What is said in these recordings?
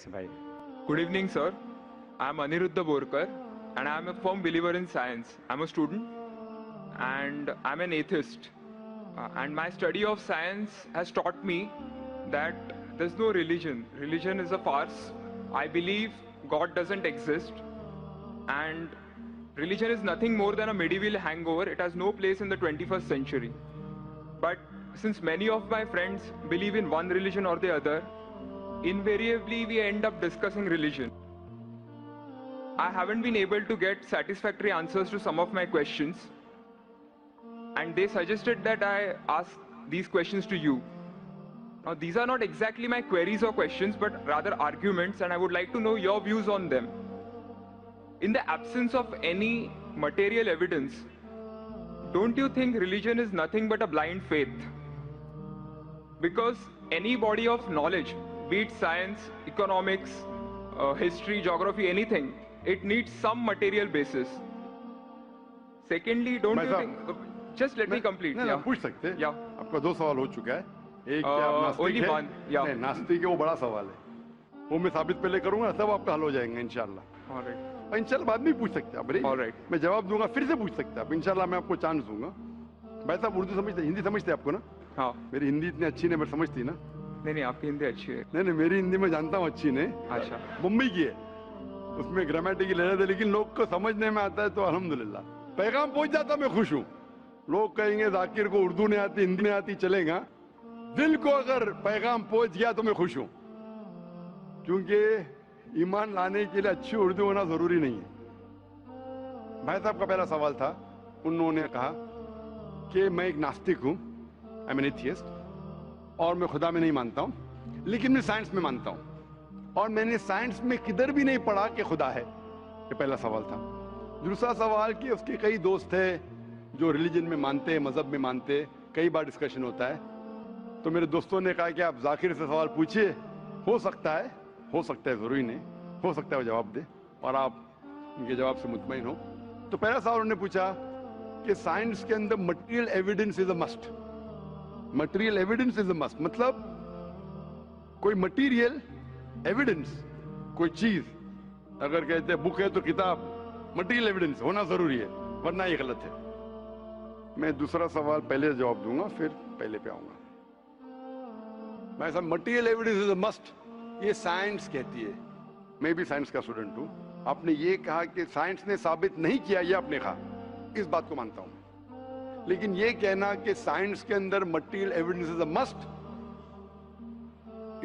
से भाई? Good evening, sir. I'm Aniruddha Borkar, and I'm a firm believer in science. I'm a student, and I'm an atheist. And my study of science has taught me that there's no religion. Religion is a farce. I believe God doesn't exist, and religion is nothing more than a medieval hangover. It has no place in the 21st century. But since many of my friends believe in one religion or the other, invariably we end up discussing religion. I haven't been able to get satisfactory answers to some of my questions, and they suggested that I ask these questions to you. Now, these are not exactly my queries or questions, but rather arguments, and I would like to know your views on them. In the absence of any material evidence, don't you think religion is nothing but a blind faith? Because any body of knowledge, be it science, economics, history, geography, anything, it needs some material basis. Secondly, don't you think... Just let me complete. नहीं, पूछ सकते हैं। Yeah. आपका दो सवाल हो चुका है। एक क्या आप नास्तिक only है? one, yeah. नहीं, नास्तिक है, वो बड़ा सवाल है। वो मैं साबित पहले करूंगा, सब आपका हल हो जाएंगे इंशाल्लाह। All right. इंशाल्लाह बाद में पूछ सकते हैं आप। All right. मैं जवाब दूंगा, फिर से पूछ सकते हैं आप। इंशाल्लाह मैं आपको चांस दूंगा। भाई साहब उर्दू समझते, हिंदी समझते आपको ना? हाँ। मेरी हिंदी इतनी अच्छी नहीं, मैं समझती ना? नहीं, आपकी हिंदी अच्छी है। नहीं, मेरी हिंदी मैं जानता हूँ अच्छी नहीं। अच्छा। मुंबई की है, उसमें ग्रामेटिकल एरर है, लेकिन लोग को समझने में आता है तो अल्हम्दुलिल्लाह। पैगाम पहुंच जाता, मैं खुश हूँ। लोग कहेंगे जाकिर को उर्दू नहीं आती, हिंदी नहीं आती, चलेगा। दिल को अगर पैगाम पहुंच गया तो मैं खुश हूँ, क्योंकि ईमान लाने के लिए अच्छी उर्दू होना जरूरी नहीं है। भाई साहब का पहला सवाल था, उन्होंने कहा कि मैं एक नास्तिक हूँ, आई एम एन एथियस्ट, और मैं खुदा में नहीं मानता हूँ, लेकिन मैं साइंस में मानता हूँ, और मैंने साइंस में किधर भी नहीं पढ़ा कि खुदा है। ये पहला सवाल था। दूसरा सवाल कि उसके कई दोस्त हैं जो रिलीजन में मानते हैं, मजहब में मानते हैं, कई बार डिस्कशन होता है, तो मेरे दोस्तों ने कहा कि आप जाकिर से सवाल पूछिए, हो सकता है जरूरी नहीं, हो सकता है वो जवाब दे और आप उनके जवाब से मुतमईन हो। तो पहला सवाल उन्होंने पूछा कि साइंस के अंदर material evidence is a must. Material evidence is a must मतलब कोई मटेरियल एविडेंस, कोई चीज अगर कहते हैं बुक है तो किताब, मटेरियल एविडेंस होना जरूरी है, वरना ये गलत है। मैं दूसरा सवाल पहले जवाब दूंगा, फिर पहले पे आऊंगा। मैं सब material evidence is a must, ये साइंस कहती है। मैं भी साइंस का स्टूडेंट हूं। आपने ये कहा कि साइंस ने साबित नहीं किया, ये आपने कहा, इस बात को मानता हूं, लेकिन ये कहना कि साइंस के अंदर material evidence is a must,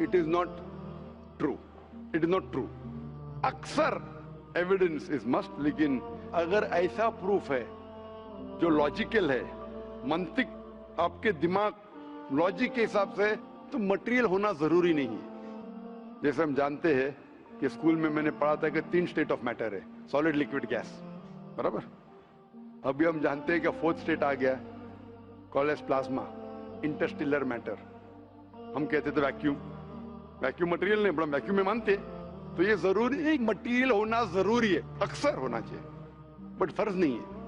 it is not true. It is not true. अक्सर एविडेंस इज मस्ट, लेकिन अगर ऐसा प्रूफ है जो लॉजिकल है, मंतिक आपके दिमाग लॉजिक के हिसाब से, तो मटेरियल होना जरूरी नहीं है। जैसे हम जानते हैं कि स्कूल में मैंने पढ़ा था कि 3 स्टेट ऑफ मैटर है, सॉलिड, लिक्विड, गैस, बराबर। अभी हम जानते हैं कि 4th स्टेट आ गया, कॉलेज प्लाज्मा, इंटरस्टेलर मैटर। हम कहते थे वैक्यूम, वैक्यूम मटेरियल नहीं, बड़ा वैक्यूम में मानते। तो ये जरूरी नहीं, मटेरियल होना जरूरी है, अक्सर होना चाहिए, बट फर्ज नहीं है।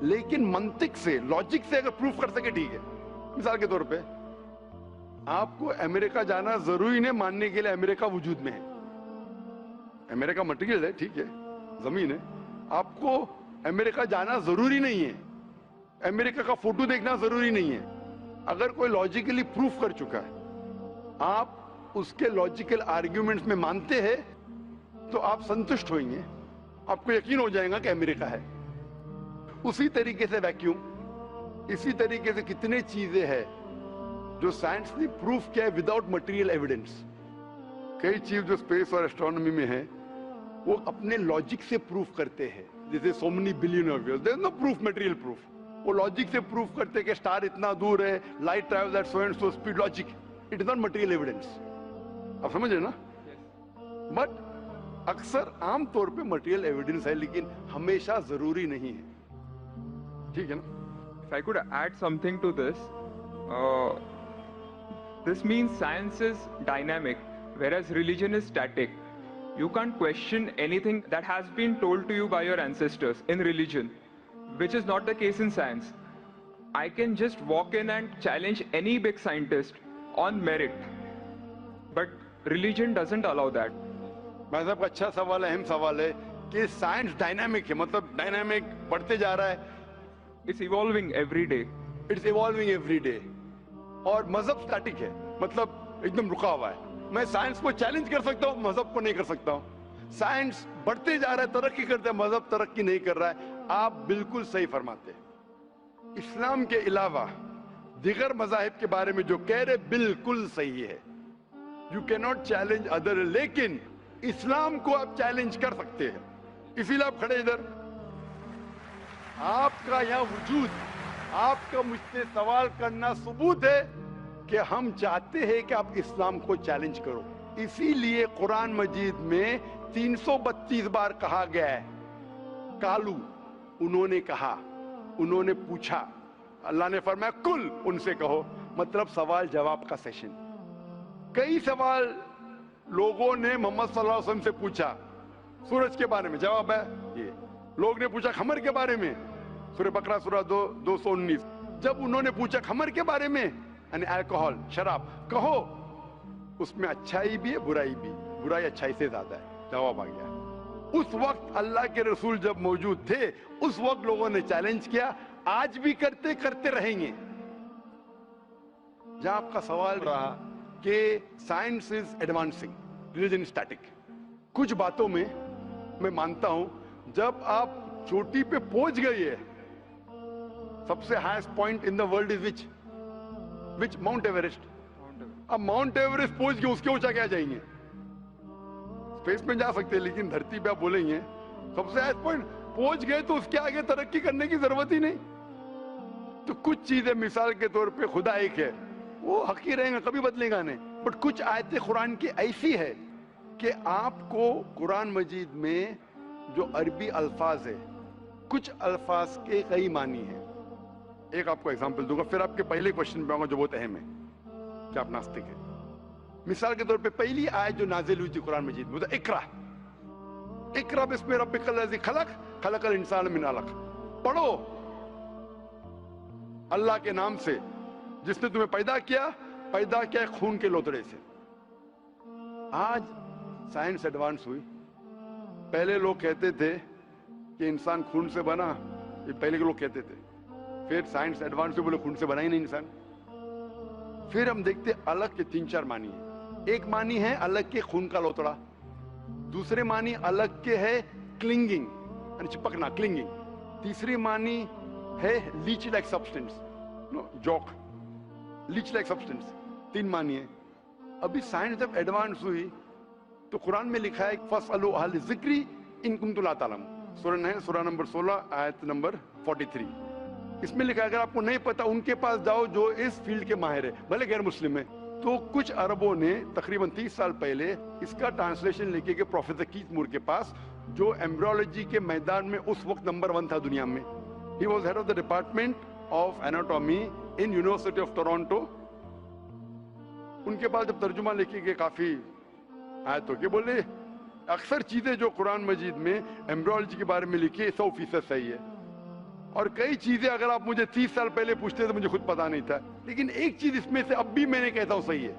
लेकिन मंतिक से, लॉजिक से अगर प्रूफ कर सके ठीक है। मिसाल के तौर पे आपको अमेरिका जाना जरूरी नहीं मानने के लिए अमेरिका वजूद में है। अमेरिका मटेरियल है, ठीक है, जमीन है। आपको अमेरिका जाना जरूरी नहीं है, अमेरिका का फोटो देखना जरूरी नहीं है। अगर कोई लॉजिकली प्रूफ कर चुका है, आप उसके लॉजिकल आर्ग्यूमेंट्स में मानते हैं, तो आप संतुष्ट होंगे, आपको यकीन हो जाएगा कि अमेरिका है। उसी तरीके से वैक्यूम, इसी तरीके से कितने चीजें हैं जो साइंस ने प्रूफ किया है विदाउट मटेरियल एविडेंस। कई चीज जो स्पेस और एस्ट्रोनॉमी में है, वो अपने लॉजिक से प्रूफ करते हैं, जैसे so many billion of years, there is no proof, material proof. वो लॉजिक से प्रूफ करते हैं कि स्टार इतना दूर है, light travels at so and so speed, logic, it is not material evidence. आप समझ रहे ना? बट अक्सर आमतौर पे मटेरियल एविडेंस है, लेकिन हमेशा जरूरी नहीं है। ठीक है ना? If I could add something to this, this means science is dynamic, whereas religion is static. You can't question anything that has been told to you by your ancestors in religion, which is not the case in science. I can just walk in and challenge any big scientist on merit, but religion doesn't allow that. भाई साहब का अच्छा सवाल है, अहम सवाल है कि साइंस डायनामिक है, मतलब डायनामिक बढ़ते जा रहा है, It's evolving every day. It's evolving every day. और मजहब स्टैटिक है, मतलब एकदम रुका हुआ है। मैं साइंस को चैलेंज कर सकता हूँ, मजहब को नहीं कर सकता हूँ। साइंस बढ़ते जा रहा है, तरक्की करते हैं, मजहब तरक्की नहीं कर रहा है। आप बिल्कुल सही फरमाते हैं। इस्लाम के अलावा दिगर मजाहिब के बारे में जो कह रहे बिल्कुल सही है। You can not challenge other, लेकिन इस्लाम को आप चैलेंज कर सकते हैं। इसीलिए आप खड़े इधर, आपका यहाँ वजूद, आपका मुझसे सवाल करना सबूत है कि हम चाहते हैं कि आप इस्लाम को चैलेंज करो। इसीलिए कुरान मजीद में 332 बार कहा गया है कालू, उन्होंने कहा, उन्होंने पूछा। अल्लाह ने फरमाया कुल, उनसे कहो, मतलब सवाल जवाब का सेशन। कई सवाल लोगों ने मोहम्मद सल्लल्लाहु अलैहि वसल्लम से पूछा, सूरज के बारे में जवाब है ये। लोग ने पूछा खमर के बारे में, सूरह बकरा सूरह 219। जब उन्होंने पूछा खमर के बारे में, यानी अल्कोहल, शराब, कहो उसमें अच्छाई भी है बुराई भी, बुराई अच्छाई से ज्यादा है, जवाब आ गया। उस वक्त अल्लाह के रसूल जब मौजूद थे, उस वक्त लोगों ने चैलेंज किया, आज भी करते रहेंगे। जहां आपका सवाल रहा कि science is advancing, religion static, कुछ बातों में मैं मानता हूं, जब आप चोटी पे पहुंच गई है, सबसे highest point in the world is which mount Everest. अब माउंट एवरेस्ट पहुंच गए, उसके ऊंचा क्या जाएंगे? स्पेस में जा सकते हैं, लेकिन धरती पे आप बोलेंगे सबसे हाईएस्ट पॉइंट पहुंच गए तो उसके आगे तरक्की करने की जरूरत ही नहीं। तो कुछ चीजें, मिसाल के तौर पे खुदा एक है, वो हक ही रहेगा, कभी बदलेगा नहीं। बट कुछ आयतें कुरान की ऐसी है कि आपको कुरान मजीद में जो अरबी अल्फाज है, कुछ अल्फाज के कई मानी है। एक आपको एग्जांपल दूंगा, फिर आपके पहले क्वेश्चन पे आऊंगा जो बहुत अहम है कि आप नास्तिक है। मिसाल के तौर पे पहली आयत जो नाजिल हुई थी कुरान मजीद में, इकरा इकरा बिस्मि रब्बिकल लज़ी खलक खलकल इंसान मिन अलक। पढ़ो अल्लाह के नाम से जिसने तुम्हें पैदा किया खून के लोतड़े से। आज साइंस एडवांस हुई। पहले लोग कहते थे कि इंसान खून से बना, ये पहले के लोग कहते थे। फिर साइंस एडवांस हुई, बोले खून से बना ही नहीं इंसान। फिर हम देखते अलग के 3-4 मानी है। एक मानी है अलग के खून का लोतड़ा, दूसरे मानी अलग के है क्लिंगिंग, चिपकना, क्लिंगिंग। तीसरी मानी है लीच लाइक सब्सटेंस, जॉक, लीच लाइक सब्सटेंस। 3 मानी है। अभी साइंस जब एडवांस हुई तो कुरान में लिखा है फसअलू अहल ज़िक्री इन कुंतुम ला तालमून, सूरह नंबर 16 आयत नंबर 43। इसमें लिखा है अगर आपको नहीं पता उनके पास जाओ जो इस फील्ड के माहिर है, भले गैर मुस्लिम है। तो कुछ अरबों ने तकरीबन 30 साल पहले इसका ट्रांसलेशन लेके गए प्रोफेसर कीथ मूर के पास, जो एम्ब्रियोलॉजी के मैदान में उस वक्त नंबर 1 था दुनिया में। He was head of the department of anatomy in university of Toronto. उनके पास जब तर्जुमा लेके गए काफी आयतों के, बोले अक्सर चीजें जो कुरान मजीद में एम्ब्रियोलॉजी के बारे में लिखी है 100% सही है, और कई चीजें अगर आप मुझे 30 साल पहले पूछते तो मुझे खुद पता नहीं था, लेकिन एक चीज इसमें से अब भी मैंने कहता हूं सही है,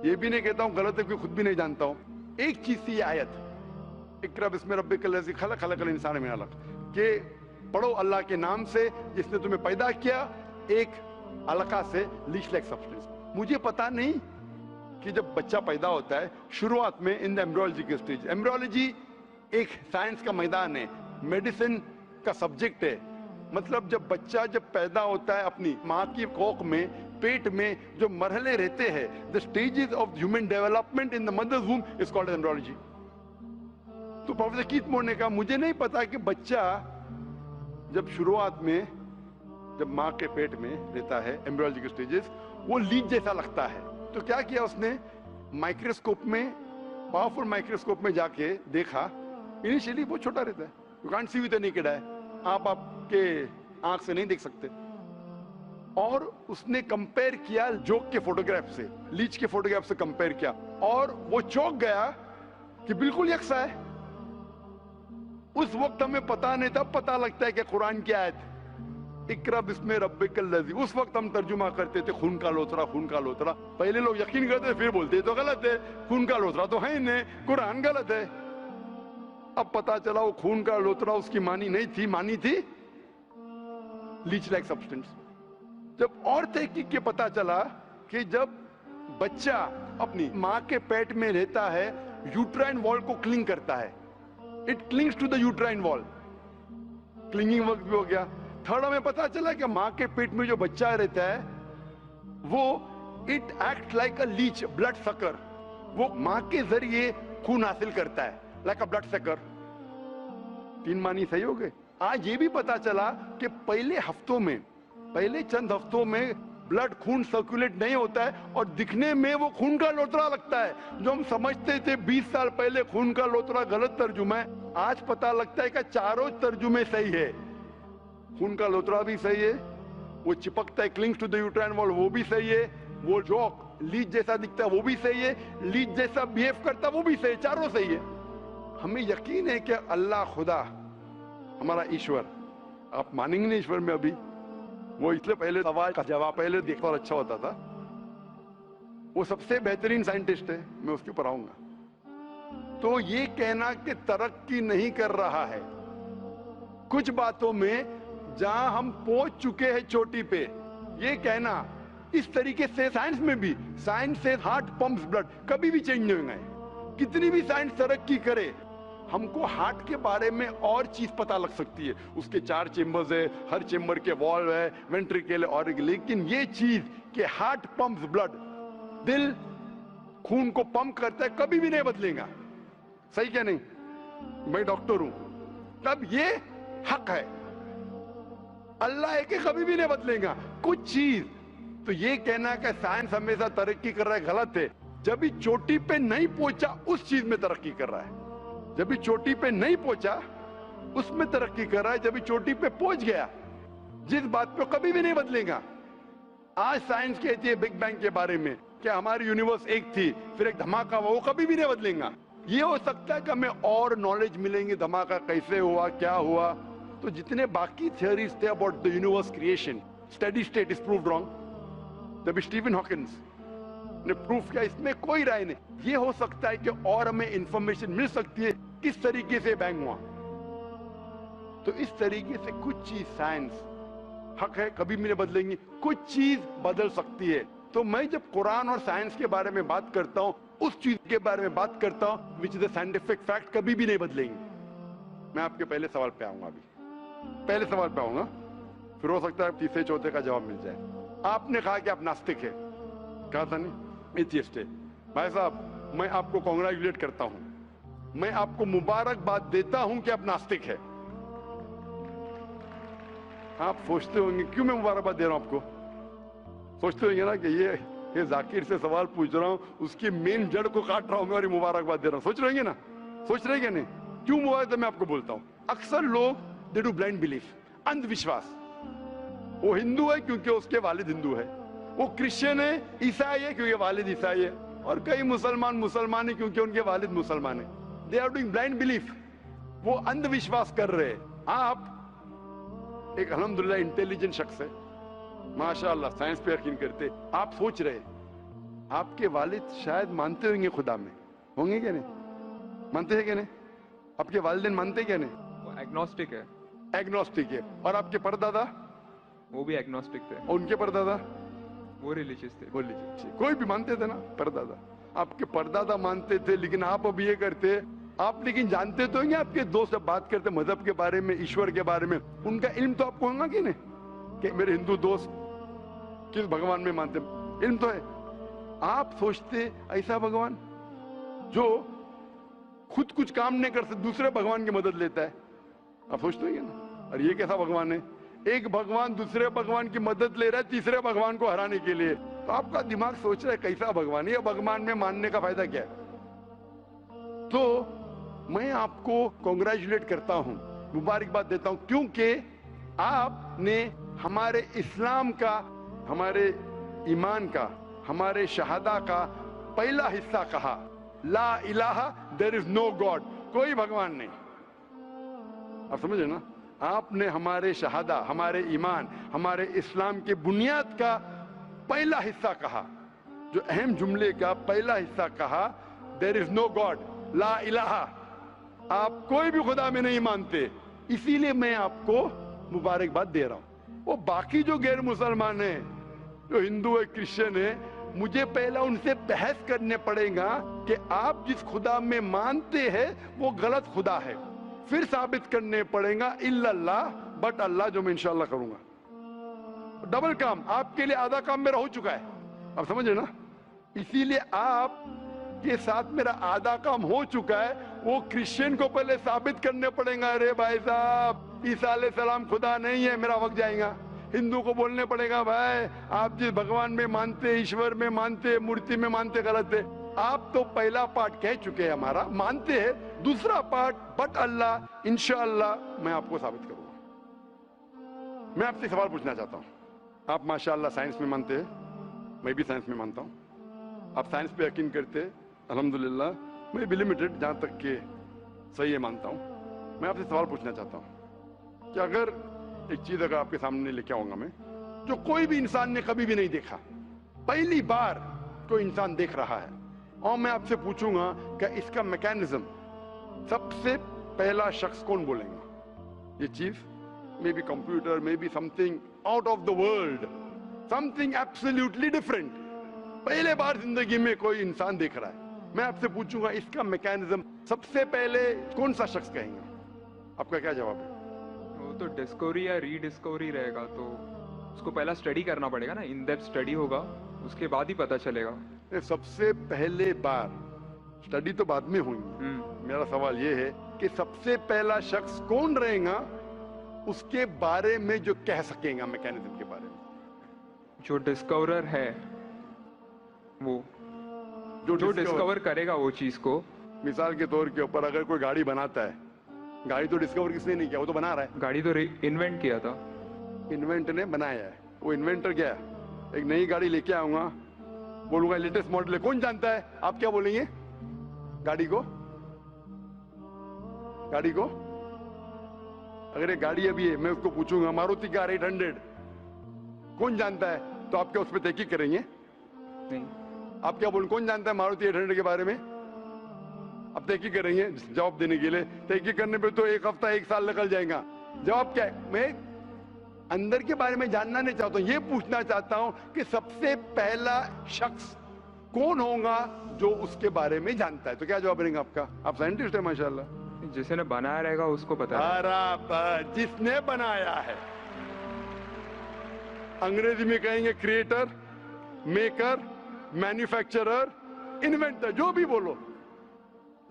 ये भी नहीं कहता हूं गलत है, क्योंकि खुद भी नहीं जानता हूं। एक चीज थी ये आयत इकरा बिस्मि रब्बिकल लज़ी खलक खलकल इंसान मिन अलक, के पढ़ो अल्लाह के नाम से जिसने तुम्हें पैदा किया एक अलका से, लीच लाइक सब्सटेंस। मुझे पता नहीं कि जब बच्चा पैदा होता है शुरुआत में इन द एम्ब्रियोलॉजी के स्टेज, एम्ब्रियोलॉजी एक साइंस का मैदान है, मेडिसिन का सब्जेक्ट है। मतलब जब बच्चा जब पैदा होता है अपनी माँ की कोख में, पेट में जो मरहले रहते हैं, the stages of human development in the mother's womb is called embryology. तो प्रोफेसर कीथ मूर ने कहा मुझे नहीं पता कि बच्चा जब शुरुआत में जब माँ के पेट में रहता है, एम्ब्रियोलॉजी के स्टेजेस, वो लीच जैसा लगता है। तो क्या किया उसने, माइक्रोस्कोप में, पावरफुल माइक्रोस्कोप में जाके देखा, इनिशियली बहुत छोटा रहता है, you can't see with any kid I, आप आपके आंख से नहीं देख सकते। और उसने कंपेयर किया जोक के फोटोग्राफ से, लीच के फोटोग्राफ से कंपेयर किया, और वो चौंक गया कि बिल्कुल यकसा है। उस वक्त हमें पता नहीं था, पता लगता है कि कुरान की आयत اقرا بسم ربک الذی. اس وقت ہم ترجمہ کرتے تھے خون کا لوترا، خون کا لوترا. پہلے لوگ یقین کرتے تھے، پھر بولتے تو غلط ہے، خون کا لوترا تو ہے ہی نہیں، قرآن غلط ہے. اب پتا چلا وہ خون کا لوترا اس کی معنی نہیں تھی، معنی تھی لیچ لائک سبسٹنس. جب اور تحقیق کے پتا چلا کہ جب بچہ اپنی ماں کے پیٹ میں رہتا ہے یوٹرائن وال کو کلنگ کرتا ہے، اٹ کلنگز ٹو دا یوٹرائن وال. کلنگنگ وقت بھی ہو گیا. تھرڈ ہمیں پتا چلا کہ ماں کے پیٹ میں جو بچہ رہتا ہے وہ it act like a leech, blood sucker. وہ ماں کے ذریعے خون حاصل کرتا ہے لائک اے بلڈ سکر. 3 معنی صحیح ہو گئے. آج یہ بھی پتا چلا کہ پہلے چند ہفتوں میں بلڈ خون سرکولیٹ نہیں ہوتا ہے اور دکھنے میں وہ خون کا لوترا لگتا ہے. جو ہم سمجھتے تھے 20 سال پہلے خون کا لوترا غلط ترجمہ ہے، آج پتا لگتا ہے کہ چاروں ترجمے صحیح ہے. خون کا لوترا بھی صحیح ہے، وہ چپکتا ہے کلنگز ٹو دی یوٹرائن وال وہ بھی صحیح ہے، وہ جو لیچ جیسا دکھتا ہے وہ بھی صحیح ہے، لیچ جیسا بیہیو کرتا ہے وہ بھی صحیح ہے، چاروں صحیح ہے. ہمیں یقین ہے کہ اللہ خدا ہمارا ایشور، آپ مانیں گے نہیں ایشور میں ابھی، وہ اس لیے پہلے سوال کا جواب پہلے دیکھتا اور اچھا ہوتا تھا. وہ سب سے بہترین سائنٹسٹ ہے، میں اس کے اوپر آؤں گا. تو یہ کہنا کہ ترقی نہیں کر رہا ہے، کچھ باتوں میں جہاں ہم پہنچ چکے ہیں چوٹی پہ، یہ کہنا اس طریقے سے سائنس میں بھی، سائنس سے ہارٹ پمپس بلڈ، کبھی بھی چینج نہیں ہوگا. کتنی بھی سائنس ترقی کرے، ہم کو ہارٹ کے بارے میں اور چیز پتا لگ سکتی ہے. اس کے 4 چیمبرز ہے، ہر چیمبر کے والو ہے، وینٹریکل اور، لیکن یہ چیز کہ ہارٹ پمپس بلڈ، دل خون کو پمپ کرتا ہے، کبھی بھی نہیں بدلے گا. صحیح کیا نہیں؟ میں ڈاکٹر ہوں، تب یہ حق ہے. اللہ ہے کہ کبھی بھی نہیں بدلے گا. کچھ چیز تو یہ کہنا کہ سائنس ہمیشہ ترقی کر رہا ہے غلط ہے. جب بھی چوٹی پہ نہیں پہنچا اس چیز میں ترقی کر رہا ہے. جب بھی چوٹی پہ نہیں پہنچا اس میں ترقی کر رہا ہے. جب بھی چوٹی پہ پہنچ گیا جس بات پہ کبھی بھی نہیں بدلے گا. آج سائنس کہتی ہے بگ بینگ کے بارے میں کہ ہماری یونیورس ایک تھی پھر ایک دھماکہ ہوا، وہ کبھی بھی نہیں بدلیں گا. یہ ہو سکتا ہے کہ ہمیں اور نالج ملیں گے، دھماکہ کیسے ہوا، کیا ہوا. تو جتنے باقی تھیوریز تھے about the universe creation, steady state is proved wrong. جب اسٹیون ہاکنس نے پروف کیا اس میں کوئی رائے نہیں. یہ ہو سکتا ہے کہ اور ہمیں انفارمیشن مل سکتی ہے کس طریقے سے بینگ ہوا. تو اس طریقے سے کچھ چیز سائنس حق ہے، کبھی بھی نہیں بدلیں گی، کچھ چیز بدل سکتی ہے. تو میں جب قرآن اور سائنس کے بارے میں بات کرتا ہوں، اس چیز کے بارے میں بات کرتا ہوں which is a scientific fact، کبھی بھی نہیں بدلیں گی. میں آپ کے پہلے سوال پہ آؤں گا، پہلے سوال پہ آؤں گا، پھر ہو سکتا ہے تیسرے چوتھے کا جواب مل جائے. آپ نے کہا کہ آپ ناستک ہے، کہا تھا نہیں، ایتھیسٹ ہے. بھائی صاحب میں آپ کو کانگریچولیٹ کرتا ہوں، میں آپ کو مبارکباد دیتا ہوں کہ آپ ناستک ہے. آپ سوچتے ہوں گے کیوں میں مبارکباد دے رہا ہوں آپ کو؟ سوچتے ہوں گے نا کہ یہ ذاکر سے سوال پوچھ رہا ہوں، اس کی مین جڑ کو کاٹ رہا ہوں میں اور یہ مبارکباد دے رہا ہوں. سوچ رہے ہیں نا، سوچ رہے ہیں نا کیوں مبارک؟ میں آپ کو بولتا ہوں. اکثر لوگ دے ڈو بلائنڈ بلیف، اندھ وشواس. وہ ہندو ہے کیونکہ اس کے والد ہندو ہے، وہ کرسچن ہے، عیسائی ہے کیونکہ والد عیسائی ہے، اور کئی مسلمان ہیں کیونکہ ان کے والد مسلمان ہیں. They are doing blind belief, وہ اندھ وشواس کر رہے ہیں. آپ ایک الحمدللہ انٹیلیجنٹ شخص ہے، ماشاءاللہ سائنس پہ یقین کرتے. آپ سوچ رہے آپ کے والد شاید مانتے ہوں گے خدا میں، ہوں گے کیا نہیں؟ مانتے ہیں کیا نہیں؟ آپ کے والدین مانتے کیا نہیں؟ وہ ایگنوسٹک ہے. ایگنوسٹک ہے. اور آپ کے پردادا؟ وہ بھی ایگنوسٹک تھے. اور ان کے پردادا؟ وہ ریلیجیس تھے. کوئی بھی مانتے تھے نا پردادا. آپ کے پردادا مانتے تھے، لیکن آپ اب یہ کرتے. آپ لیکن جانتے تو ہیں گے، آپ کے دوست جب بات کرتے مذہب کے بارے میں، ایشور کے بارے میں، ان کا علم تو آپ کو ہوگا کہ نہیں کہ میرے ہندو دوست کس بھگوان میں مانتے؟ علم تو ہے. آپ سوچتے ایسا بھگوان جو خود کچھ کام نہیں کر سکتے، دوسرے بھگوان کی مدد لیتا ہے. آپ سوچتے ہیں نا، اور یہ کیسا بھگوان ہے؟ ایک بھگوان دوسرے بھگوان کی مدد لے رہا ہے تیسرے بھگوان کو ہرانے کے لیے. تو آپ کا دماغ سوچ رہا ہے کیسا بھگوان ہے، یہ بھگوان میں ماننے کا فائدہ کیا ہے؟ تو میں آپ کو کنگریچولیٹ کرتا ہوں، مبارکباد دیتا ہوں، کیونکہ آپ نے ہمارے اسلام کا، ہمارے ایمان کا، ہمارے شہادہ کا پہلا حصہ کہا، لا الہ، دیر از نو گاڈ، کوئی بھگوان نہیں. آپ سمجھے نا؟ आपने हमारे शहादा, हमारे ईमान, हमारे इस्लाम के बुनियाद का पहला हिस्सा कहा, जो अहम जुमले का पहला हिस्सा कहा, देयर इज नो गॉड, ला इलाहा, आप कोई भी खुदा में नहीं मानते, इसीलिए मैं आपको मुबारकबाद दे रहा हूं। वो बाकी जो गैर मुसलमान है, जो हिंदू है, क्रिश्चियन है, मुझे पहला उनसे बहस करने पड़ेगा कि आप जिस खुदा में मानते हैं वो गलत खुदा है, फिर साबित करने पड़ेगा इल्लल्लाह, बट अल्लाह, जो मैं इंशाल्लाह करूंगा। डबल काम, आपके लिए आधा काम मेरा हो चुका है, आप समझ रहे ना? इसीलिए आप के साथ मेरा आधा काम हो चुका है, वो क्रिश्चियन को पहले साबित करने पड़ेगा, अरे भाई साहब ईसा अलैहिस्सलाम खुदा नहीं है, मेरा वक्त जाएगा। हिंदू को बोलने पड़ेगा, भाई आप जिस भगवान में मानते, ईश्वर में मानते, मूर्ति में मानते, गलत है। आप तो पहला पार्ट कह चुके हैं हमारा, मानते हैं, दूसरा पार्ट बट अल्लाह, इंशाअल्लाह मैं आपको साबित करूंगा। मैं आपसे सवाल पूछना चाहता हूं, आप माशाअल्लाह साइंस में मानते हैं, मैं भी साइंस में मानता हूं, आप साइंस पे यकीन करते हैं, अल्हम्दुलिल्लाह, मैं भी लिमिटेड जहां तक के सही है मानता हूं। मैं आपसे सवाल पूछना चाहता हूं कि अगर एक चीज अगर आपके सामने लेके आऊंगा मैं, जो कोई भी इंसान ने कभी भी नहीं देखा, पहली बार कोई इंसान देख रहा है, और मैं आपसे पूछूंगा कि इसका मैकेनिज्म, सबसे पहला शख्स कौन बोलेगा? ये चीज may be computer, may be something out of the world, something absolutely different, पहले बार जिंदगी में कोई इंसान देख रहा है। मैं आपसे पूछूंगा इसका मैकेनिज्म सबसे पहले कौन सा शख्स कहेंगे? आपका क्या जवाब है? वो तो डिस्कवरी या रीडिस्कवरी रहेगा, तो उसको पहला स्टडी करना पड़ेगा ना, इन डेप्थ स्टडी होगा, उसके बाद ही पता चलेगा। सबसे पहले बार स्टडी तो बाद में हुई। मेरा सवाल ये है कि सबसे पहला शख्स कौन रहेगा उसके बारे में जो कह सकेगा मैकेनिज्म के बारे में? जो डिस्कवरर है, वो जो डिस्कवर करेगा वो चीज को। मिसाल के तौर के ऊपर अगर कोई गाड़ी बनाता है, गाड़ी तो डिस्कवर किसने नहीं किया, वो तो बना रहा है। गाड़ी तो इन्वेंट किया था, इन्वेंट ने बनाया है, वो इन्वेंटर क्या है? एक नई गाड़ी लेके आऊंगा, बोलूंगा लेटेस्ट मॉडल है, कौन जानता है? आप क्या बोलेंगे? गाड़ी को, गाड़ी को अगर ये गाड़ी अभी है, मैं उसको पूछूंगा मारुति कार 800 कौन जानता है, तो आप क्या उस पर तहकीक करेंगे? नहीं। आप क्या बोलेंगे, कौन जानता है मारुति 800 के बारे में? आप तहकीक करेंगे जवाब देने के लिए, तहकीक करने पे तो एक हफ्ता एक साल निकल जाएगा। जवाब क्या है? मैं अंदर के बारे में जानना नहीं चाहता हूं, ये पूछना चाहता हूं कि सबसे पहला शख्स कौन होगा जो उसके बारे में जानता है। तो क्या जवाब रहेगा आपका? आप साइंटिस्ट है माशाल्लाह। जिसने बनाया रहेगा उसको पता है। बराबर, जिसने बनाया है। अंग्रेजी में कहेंगे क्रिएटर, मेकर, मैन्युफैक्चरर, इन्वेंटर, जो भी बोलो,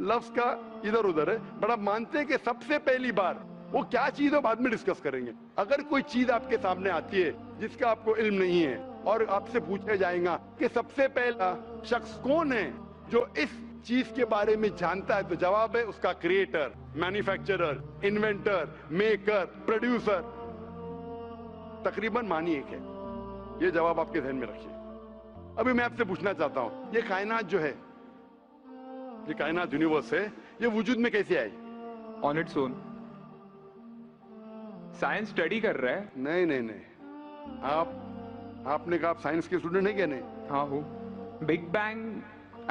लफ्ज का इधर उधर है, बड़ा मानते हैं कि सबसे पहली बार वो क्या चीज है बाद में डिस्कस करेंगे। अगर कोई चीज आपके सामने आती है जिसका आपको इल्म नहीं है और आपसे पूछा जाएगा कि सबसे पहला शख्स कौन है जो इस चीज के बारे में जानता है, तो जवाब है उसका creator, manufacturer, inventor, maker, producer. तकरीबन मानी एक है। ये जवाब आपके ध्यान में रखिए। अभी मैं आपसे पूछना चाहता हूं, ये कायनात जो है, ये कायनात यूनिवर्स है, ये वजूद में कैसे आई? On its own. Science study कर रहा है। नहीं नहीं नहीं, आपने कहा आप साइंस के स्टूडेंट है क्या? नहीं। हाँ हूँ। Big bang,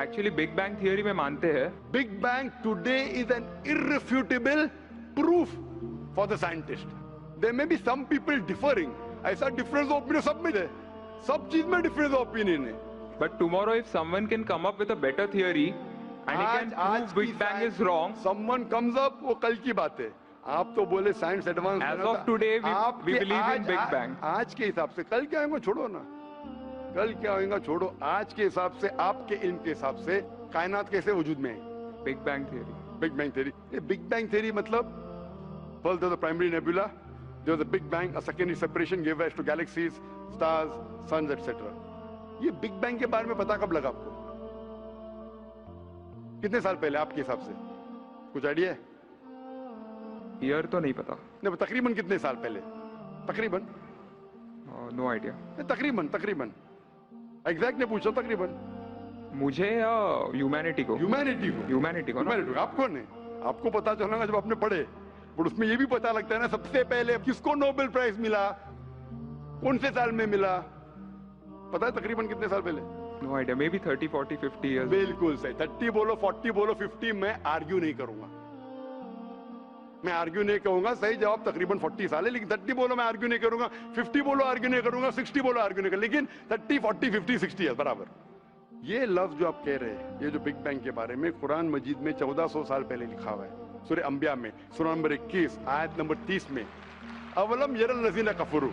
actually big bang theory में मानते हैं। Big bang today is an irrefutable proof for the scientist. There may be some people differing, ऐसा डिफरेंस ऑफ ओपिनियन सब में है, सब चीज में डिफरेंस ऑफ ओपिनियन है। But tomorrow if someone can come up with a better theory and he can prove big bang is wrong, someone comes up, वो कल की बात है। आप तो बोले science advance. Age of today we believe in Big Bang. आज के हिसाब से, कल क्या होगा छोड़ो ना, कल क्या होगा छोड़ो, आज के हिसाब से, आपके इल्म के हिसाब से कायनात कैसे वजूद में है? Big bang theory. Big bang theory. ये बिग बैंग थियरी मतलब first the primary nebula, there was a big bang, a secondary separation gave rise to galaxies, stars, suns, etc. ये बिग बैंग के बारे में पता कब लगा आपको? कितने साल पहले आपके हिसाब से? कुछ आइडिया है? ईयर तो नहीं पता। नहीं, तकरीबन कितने साल पहले? तकरीबन? No idea. तकरीबन एग्जैक्ट ने पूछा, तकरीबन। मुझे या ह्यूमैनिटी को? ह्यूमैनिटी को ना? आपको नहीं, आपको पता चलेगा जब आपने पढ़े। पर उसमें ये भी पता लगता है ना सबसे पहले किसको नोबेल प्राइज मिला, कौन से साल में मिला, पता है तकरीबन कितने साल पहले? No idea. Maybe 30, 40, 50 years. बिल्कुल सही. 30 बोलो, 40 बोलो, 50, मैं आर्ग्यू नहीं करूंगा. मैं आर्ग्यू नहीं कहूंगा. सही जवाब तकरीबन 40 साल है, लेकिन 30 बोलो मैं आर्ग्यू नहीं करूंगा, 50 बोलो आर्ग्यू नहीं करूंगा, 60 बोलो आर्ग्यू नहीं करूंगा, लेकिन 30, 40, 50, 60 है बराबर. ये लफ्ज जो आप कह रहे हैं, ये जो बिग बैंग के बारे में कुरान मजीद में 1400 साल पहले लिखा हुआ है. सूरह अंबिया में सूरह नंबर 21 आयत नंबर 30 में, अवलम यरल लज़ीना कफरू,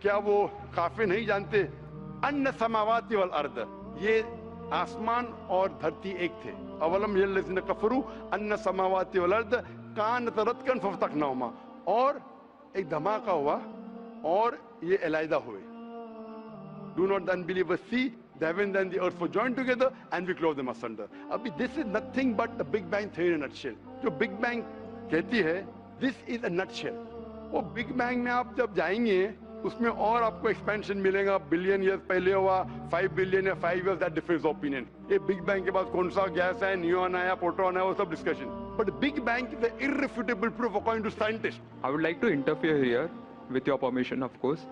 क्या वो काफिर नहीं जानते, अन्ना समावाति वल अर्द, ये आसमान और धरती एक थे. अवलम यरल लज़ीना कफरू अन्ना समावाति वल अर्द कानत रतकन फफ्तकनाहुमा, और एक धमाका हुआ और ये अलहदा हुए. Do not the unbelievers see the heavens and the earth were joined together and we clove them asunder. अभी this is nothing but the Big Bang theory in a nutshell. जो Big Bang कहती है, this is a nutshell. वो Big Bang में आप जब जाएंगे उसमें और आपको एक्सपेंशन मिलेगा. बिलियन ईयर्स पहले हुआ, 5 बिलियन या 5 years, that differs opinion. ये बिग बैंग के बाद कौन सा गैस है, न्यूट्रॉन आया, प्रोटॉन आया, वो सब discussion. But big bang is the irrefutable proof according to scientists. I would like to interfere here, with your permission, of course.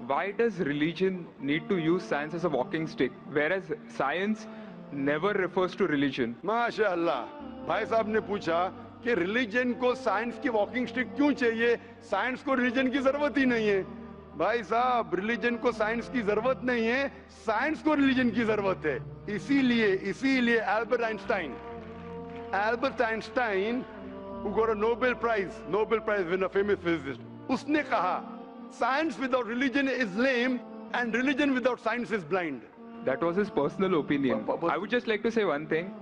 Why does religion need to use science as a walking stick, whereas science never refers to religion? माशाअल्लाह, भाई साहब ने पूछा कि religion को science की walking stick क्यों चाहिए, साइंस को रिलीजन की जरूरत ही नहीं है. भाई साहब, रिलीजन को साइंस की जरूरत नहीं है, साइंस को रिलीजन की जरूरत है. इसीलिए Albert Einstein who got a Nobel Prize winner, famous physicist, उसने कहा science without religion is lame and religion without science is blind. That was his personal opinion. I would just like to say one thing.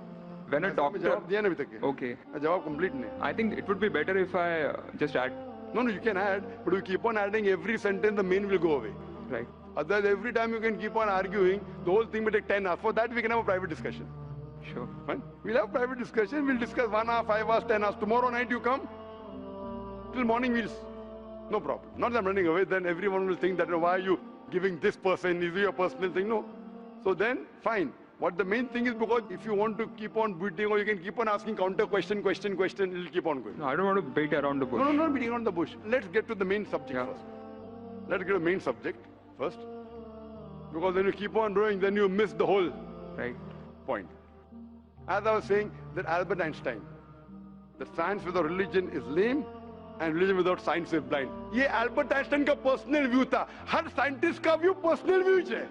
When a doctor... जवाब दिया ना अभी तक. Okay. जवाब complete नहीं. I think it would be better if I just add. No, you can add, but you keep on adding every sentence, the main will go away. Right. Otherwise, every time you can keep on arguing, the whole thing will take 10 hours. For that, we can have a private discussion. Sure. Fine? We'll have private discussion. We'll discuss 1 hour, 5 hours, 10 hours. Tomorrow night you come. Till morning no problem. Not that I'm running away. Then everyone will think that why are you giving this person? Is it your personal thing? No. So then, fine. What the main thing is, because if you want to keep on beating or you can keep on asking counter question, it'll keep on going. No, I don't want to beat around the bush. No, not beating around the bush. Let's get to the main subject first. Let's get to the main subject first. Because when you keep on growing, then you miss the whole point. As I was saying, that Albert Einstein, that science without religion is lame and religion without science is blind. ये Albert Einstein का personal view था. हर scientist का view personal view है.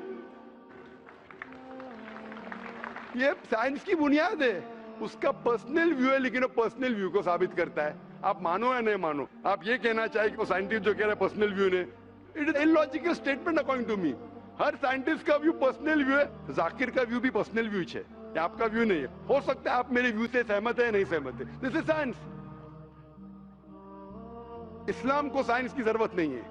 ये science की बुनियाद है. उसका पर्सनल व्यू है, लेकिन वो पर्सनल व्यू को साबित करता है. आप मानो या नहीं मानो, आप ये कहना चाहे कि वो साइंटिस्ट जो कह रहा है पर्सनल व्यू ने, it is illogical statement according to me. हर साइंटिस्ट का व्यू पर्सनल व्यू है. जाकिर का व्यू भी पर्सनल व्यू है, ये आपका व्यू नहीं है. हो सकता है आप मेरे व्यू से सहमत है, नहीं सहमत है. This is science. इस्लाम को साइंस की जरूरत नहीं है.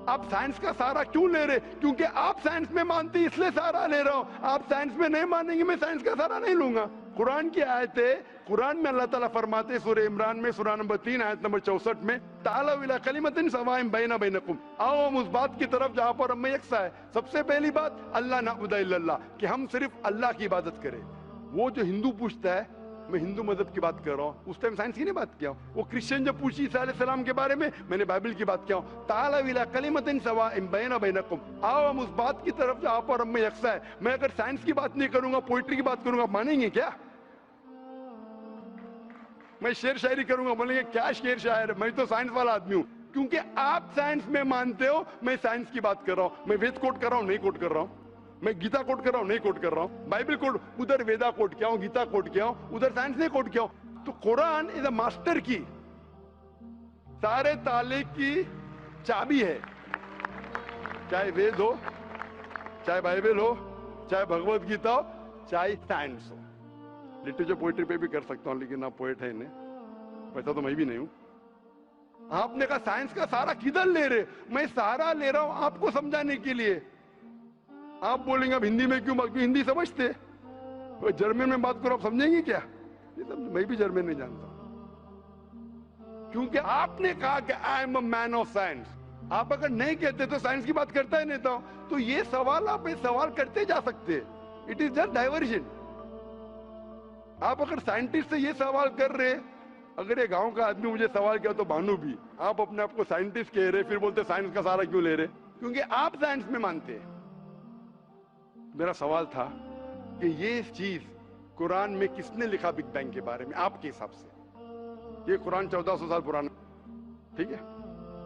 आप साइंस का सहारा क्यों ले रहे? क्योंकि आप साइंस में मानते, इसलिए सहारा ले रहा हूं. आप साइंस में नहीं मानेंगे, मैं साइंस का सहारा नहीं लूंगा. कुरान की आयत है, कुरान में अल्लाह ताला फरमाते, सूरह इमरान में सूरह नंबर 3 आयत नंबर 64 में, तालू इला कलिमतिन सवाइन बैना बैनकुम, आओ हम उस बात की तरफ जहां पर हम यकसा है. सबसे पहली बात, अल्लाह नअबुद इल्लल्लाह, कि हम सिर्फ अल्लाह की इबादत करें. वो जो हिंदू पूछता है, मैं हिंदू मजहब की बात कर रहा हूँ, उस टाइम साइंस की नहीं बात किया. वो क्रिश्चियन जब पूछी ईसा अलैहिस्सलाम के बारे में, मैंने बाइबल की बात किया. ताला इला कलिमतिन सवाइन बैना बैनकुम, आओ हम उस बात की तरफ जहां पर हम यकसा है. मैं अगर साइंस की बात नहीं करूंगा, पोइट्री की बात करूंगा, मानेंगे क्या? मैं शेर शायरी करूंगा, बोलेंगे क्या शेर शायर, मैं तो साइंस वाला आदमी हूं. क्योंकि आप साइंस में मानते हो, मैं साइंस की बात कर रहा हूं. मैं वेद कोट कर रहा हूं, नहीं कोट कर रहा हूं. मैं गीता कोट कर रहा हूं, नहीं कोट कर रहा हूं. बाइबल कोट, उधर वेदा कोट किया हूं, गीता कोट किया हूं, उधर साइंस नहीं कोट किया हूं. तो कुरान इज अ मास्टर की, सारे ताले की चाबी है. चाहे वेद हो, चाहे बाइबल हो, चाहे भगवत गीता हो, चाहे साइंस हो. लिटरेचर पोएट्री पे भी कर सकता हूं, लेकिन आप पोएट है नहीं, वैसा तो मैं भी नहीं हूं. आपने कहा साइंस का सहारा किधर ले रहे? मैं सहारा ले रहा हूं आपको समझाने के लिए. आप बोलेंगे अब हिंदी में क्यों? हिंदी समझते, जर्मन में बात करो, आप समझेंगे क्या? मैं भी जर्मन नहीं जानता. क्योंकि आपने कहा कि I am a man of science. आप अगर नहीं कहते तो साइंस की बात करता ही नहीं था. तो ये सवाल आप सवाल करते जा सकते. It is just diversion. आप अगर साइंटिस्ट से ये सवाल कर रहे अगर ये गांव का आदमी मुझे सवाल किया तो भानु भी, आप अपने आप को साइंटिस्ट कह रहे, फिर बोलते साइंस का सहारा क्यों ले रहे? क्योंकि आप साइंस में मानते हैं। मेरा सवाल था कि ये चीज कुरान में किसने लिखा बिग बैंग के बारे में आपके हिसाब से? ये कुरान 1400 साल पुराना, ठीक है?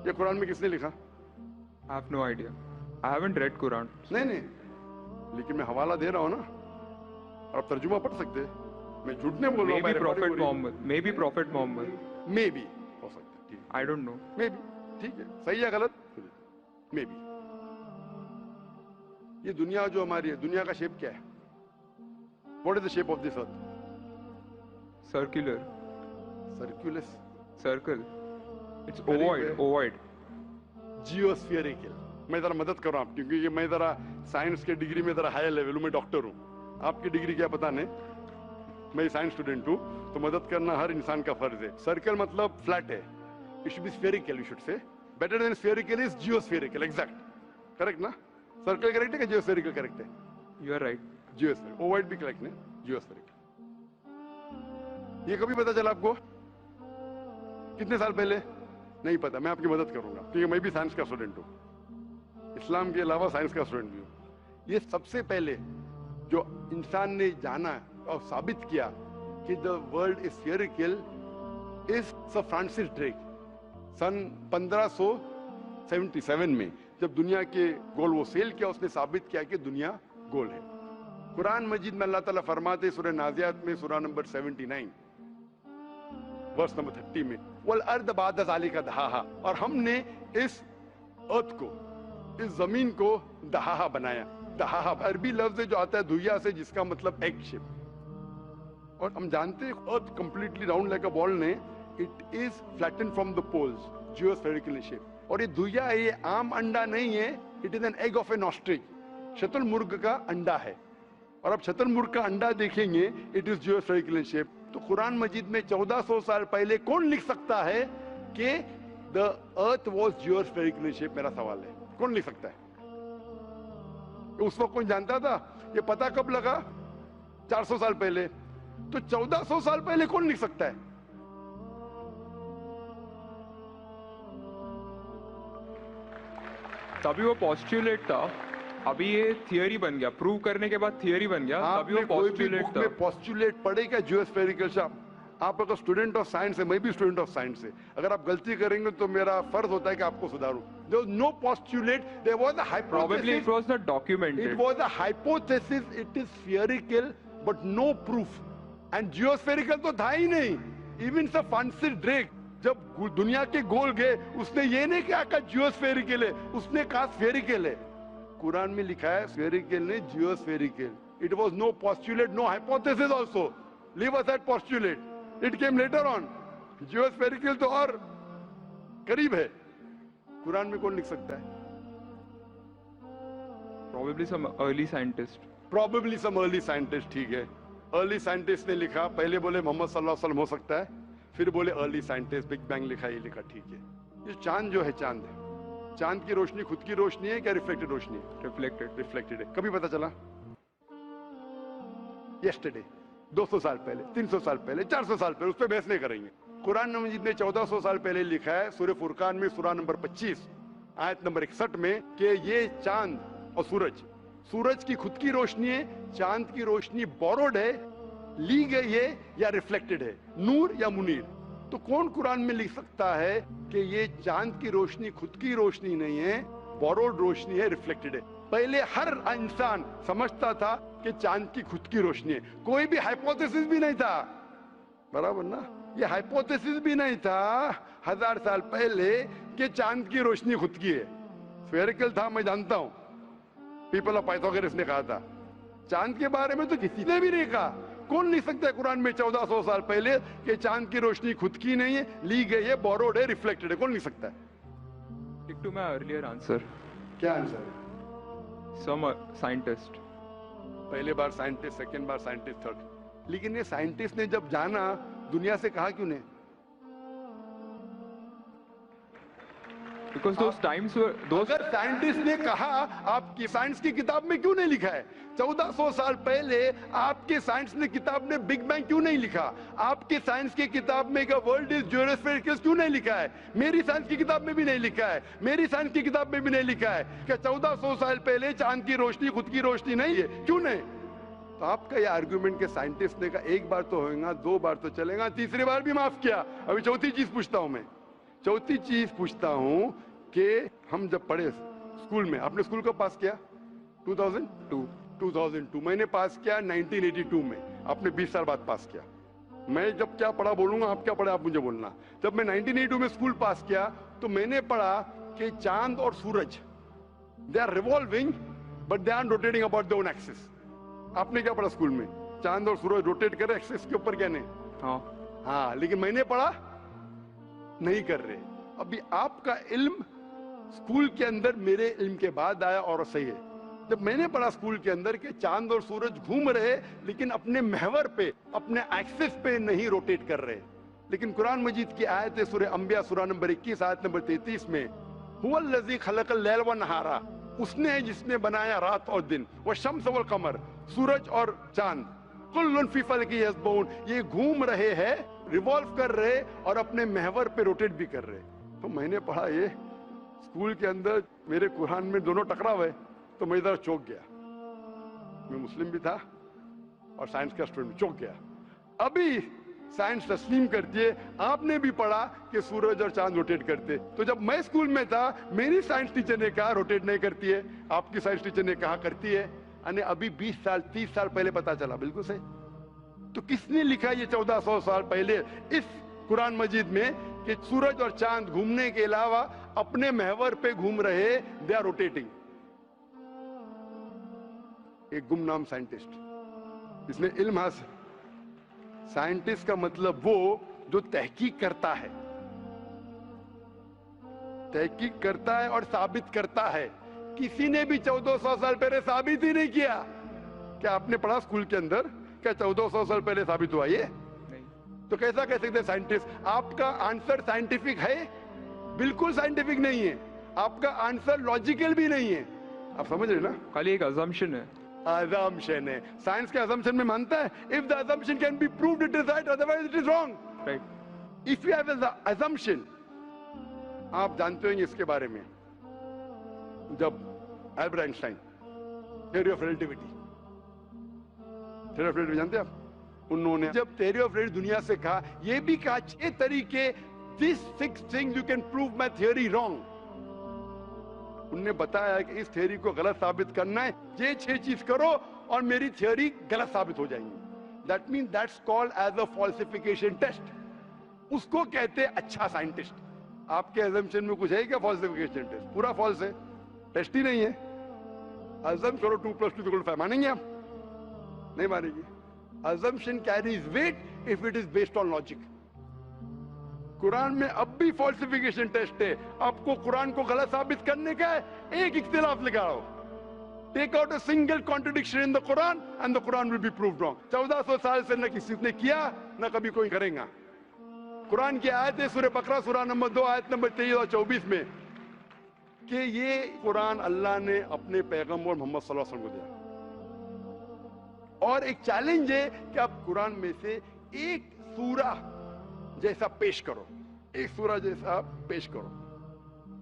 ये कुरान में किसने लिखा? I have no idea. I haven't read Quran. नहीं, लेकिन मैं हवाला दे रहा हूं ना, और आप तर्जुमा पढ़ सकते हैं। मैं झूठ नहीं बोल रहा हूं। Maybe Prophet Muhammad. Maybe Prophet Muhammad. May be हो सकता है, ठीक है। I don't know. May be, ठीक है, सही है गलत? May be. ये दुनिया जो हमारी है, दुनिया का शेप क्या है? What is the shape of this earth? Circular. सर्कुलस, Circle. It's Very ovoid. well. Ovoid. जियोस्फियरिकल। मैं जरा मदद कर रहा हूं, क्योंकि ये मैं जरा साइंस के डिग्री में जरा हाई लेवल हूं, मैं डॉक्टर हूं। आपकी डिग्री क्या पता नहीं, मैं साइंस स्टूडेंट हूं, तो मदद करना हर इंसान का फर्ज है। सर्कल मतलब फ्लैट है, it should be spherical, you should say. Better than spherical is geospherical, exact, correct ना? सर्कल करेक्ट है कि जियोस्फेरिकल करेक्ट है? You are right. Geospherical, ovoid भी करेक्ट है, जियोस्फेरिकल। ये कभी पता चला आपको? कितने साल पहले? नहीं पता, मैं आपकी मदद करूंगा, क्योंकि मैं भी साइंस का स्टूडेंट हूं, इस्लाम के अलावा साइंस का स्टूडेंट भी हूं। ये सबसे पहले जो इंसान ने जाना और साबित किया कि the world is spherical is Sir Francis Drake. सन 1577 में जब दुनिया के गोल वो सेल किया, उसने साबित किया कि दुनिया गोल है। कुरान मजीद में अल्लाह ताला फरमाते सूरह नाज़ियात में सूरह नंबर 79 वर्स नंबर 30 में, वल अर्द बाद ज़ालिका दहाहा, और हमने इस अर्थ को, इस जमीन को दहाहा बनाया। दहाहा अरबी लफ्ज जो आता है धुइया से, जिसका मतलब एग शेप। और हम जानते हैं earth completely round like a ball ने, it is flatten from the poles, geospherical in shape. और ये धुइया है, ये आम अंडा नहीं है, it is an egg of an ostrich, शतुरमुर्ग का अंडा है। और अब शतुरमुर्ग का अंडा देखेंगे, it is geospherical in shape. तो कुरान मजीद में 1400 साल पहले कौन लिख सकता है कि the earth was geospherical in shape? मेरा सवाल है, कौन लिख सकता है? उस वक्त कौन जानता था? ये पता कब लगा? 400 साल पहले। तो 1400 साल पहले कौन लिख सकता है? तभी वो पोस्टुलेट था, अभी ये थियरी बन गया, प्रूव करने के बाद थियरी बन गया, तभी वो आपने कोई भी पोस्टुलेट बुक था। में पोस्टुलेट पढ़ेगा जियोस्फेरिकल शब्द? आप अगर स्टूडेंट ऑफ साइंस है, मैं भी स्टूडेंट ऑफ साइंस है, अगर आप गलती करेंगे तो मेरा फर्ज होता है कि आपको सुधारूं। There was no postulate, there was a Probably it hypothesis, was not documented. it was a hypothesis, it is spherical but no proof, and geospherical तो था ही नहीं। even sir फ्रांसिस ड्रेक जब दुनिया के गोल गए, उसने ये नहीं कहा जियोस्फेरिकल है, उसने कहा स्फेरिकल है। कुरान में लिखा है स्फेरिकल ने geospherical. It was no postulate, no hypothesis also, leave aside postulate, it came later on. Geospherical तो और करीब है। कुरान में कौन लिख सकता है? Probably some early scientist. Probably some early scientist, ठीक है, अर्ली साइंटिस्ट ने लिखा। पहले बोले मोहम्मद सल्लल्लाहु अलैहि वसल्लम हो सकता है, फिर बोले अर्ली साइंटिस्ट, बिग बैंग लिखा, ये लिखा, ठीक है। ये चांद जो है, चांद है, चांद की रोशनी खुद की रोशनी है क्या रिफ्लेक्टेड रोशनी है? Reflected. रिफ्लेक्टेड है। कभी पता चला? यस्टरडे, 200 साल पहले, 300 साल पहले, 400 साल पहले, उस पर बहस नहीं करेंगे। कुरान मजीद ने 1400 साल पहले लिखा है सूरह फुरकान में सूरह नंबर 25 आयत नंबर 61 में कि ये चांद और सूरज, सूरज की खुद की रोशनी है, चांद की रोशनी बोरोड है, ली गई है या रिफ्लेक्टेड है, नूर या मुनीर। तो कौन कुरान में लिख सकता है कि ये चांद की रोशनी खुद की रोशनी नहीं है, बोरोड रोशनी है, रिफ्लेक्टेड है? पहले हर इंसान समझता था कि चांद की खुद की रोशनी है, कोई भी हाइपोथेसिस भी नहीं था, बराबर ना? ये हाइपोथेसिस भी नहीं था 1000 साल पहले कि चांद की रोशनी खुद की है। स्फेरिकल था, मैं जानता हूं, पीपल ऑफ पाइथागोरस ने कहा था। चांद के बारे में तो किसी ने भी नहीं कहा। कौन लिख सकता है कुरान में 1400 साल पहले कि चांद की रोशनी खुद की नहीं है, ली गई है, बोरोड है, रिफ्लेक्टेड है? कौन लिख सकता है? Stick to my earlier answer. क्या आंसर है? Some scientist. पहले बार साइंटिस्ट, सेकेंड बार साइंटिस्ट, थर्ड। लेकिन ये साइंटिस्ट ने जब जाना, दुनिया से कहा क्यों नहीं? Because those times were those. अगर साइंटिस्ट ने कहा, आपकी साइंस की किताब में क्यों नहीं लिखा है? 1400 साल पहले आपके साइंस ने किताब ने बिग बैंग क्यों नहीं लिखा? आपके साइंस की किताब में वर्ल्ड इज ज्योमेट्रिकल क्यों नहीं लिखा है? मेरी साइंस की किताब में भी नहीं लिखा है, मेरी साइंस की किताब में भी नहीं लिखा है कि 1400 साल पहले चांद की रोशनी खुद की रोशनी नहीं है, क्यों नहीं? तो आपका ये आर्गुमेंट के साइंटिस्ट ने कहा एक बार तो होगा, दो बार तो चलेगा, तीसरी बार भी माफ किया। अभी चौथी चीज पूछता हूं मैं, चौथी चीज पूछता हूं कि हम जब पढ़े स्कूल में, आपने स्कूल कब पास किया? 2002 मैंने पास किया 1982 में, आपने 20 साल बाद पास किया। मैं जब क्या पढ़ा बोलूंगा, आप क्या पढ़े आप मुझे बोलना। जब मैं 1982 में स्कूल पास किया तो मैंने पढ़ा कि चांद और सूरज they are revolving but they are rotating about their own axis. आपने क्या पढ़ा स्कूल में? चांद और सूरज रोटेट कर रहे एक्सिस के ऊपर, क्या नहीं? हाँ, लेकिन मैंने पढ़ा नहीं कर रहे। अभी आपका इल्म स्कूल के अंदर मेरे इल्म के बाद आया और सही है। जब मैंने पढ़ा स्कूल के अंदर कि चांद और सूरज घूम रहे लेकिन अपने महवर पे, अपने एक्सिस पे नहीं रोटेट कर रहे। लेकिन कुरान मजीद की आयत है सूरह अंबिया सूरह नंबर 21 आयत नंबर 33 में, हुवल्लज़ी खलक़ल लैल व नहारा, उसने है जिसने बनाया रात और दिन, व शम्स वल कमर, सूरज और चांद, कुल्लुन फी फलकी यस्बहून, ये घूम रहे हैं, रिवॉल्व कर रहे और अपने महवर पे रोटेट भी कर रहे। तो मैंने पढ़ा ये स्कूल के अंदर, मेरे कुरान में दोनों टकराव है, तो मैं इधर चौंक गया। मैं मुस्लिम भी था और साइंस का स्टूडेंट, चौंक गया। अभी साइंस तस्लीम करती है, आपने भी पढ़ा कि सूरज और चांद रोटेट करते। तो जब मैं स्कूल में था मेरी साइंस टीचर ने कहा रोटेट नहीं करती है, आपकी साइंस टीचर ने कहा करती है। यानी अभी 20 साल 30 साल पहले पता चला, बिल्कुल सही। तो किसने लिखा ये 1400 साल पहले इस कुरान मजीद में कि सूरज और चांद घूमने के अलावा अपने महवर पे घूम रहे, दे आर रोटेटिंग? एक गुमनाम साइंटिस्ट, इसने इल्म हासिल। साइंटिस्ट का मतलब वो जो तहकीक करता है, तहकीक करता है और साबित करता है। किसी ने भी 1400 साल पहले साबित ही नहीं किया। क्या आपने पढ़ा स्कूल के अंदर क्या 1400 साल पहले साबित हुआ ये? तो कैसा कह सकते साइंटिस्ट? आपका आंसर साइंटिफिक है? बिल्कुल साइंटिफिक नहीं है। आपका आंसर लॉजिकल भी नहीं है। आप समझ रहे ना? खाली एक assumption है। assumption है। साइंस के assumption में मानता है if the assumption can be proved it is right, otherwise it is wrong. Right. If you have an assumption, आप जानते होंगे इसके बारे में, जब Albert Einstein theory of relativity, theory of relativity जानते हैं आप? उन्होंने जब थ्योरी ऑफ रिलेटिविटी दुनिया से कहा, ये भी कहा 6 तरीके, this 6 things you can prove my theory wrong. उन्होंने बताया कि इस थ्योरी को गलत साबित करना है, ये 6 चीज करो और मेरी थ्योरी गलत साबित हो जाएंगी। That mean that's called as a falsification test. उसको कहते हैं अच्छा साइंटिस्ट। आपके assumption में कुछ है क्या फॉल्सिफिकेशन टेस्ट? पूरा फॉल्स है, टेस्ट ही नहीं है। अज़म करो 2 + 2 = 5, मानेंगे आप? नहीं मानेंगे। assumption carries weight if it is based on logic. Quran में अब भी फॉल्सिफिकेशन टेस्ट है। आपको कुरान को गलत साबित करने का है, एक इख्तिलाफ लगाओ, take out a single contradiction in the Quran and the Quran will be proved wrong. 1400 साल से न किसी ने किया न कभी कोई करेगा। कुरान की आयत है सूरह बकरा सूरह नंबर 2 आयत नंबर 23 और 24 में कि ये कुरान अल्लाह ने अपने पैगंबर मोहम्मद सल्लल्लाहु अलैहि वसल्लम को दिया। और एक चैलेंज है कि आप कुरान में से एक सूरा जैसा पेश करो, एक सूरा जैसा पेश करो।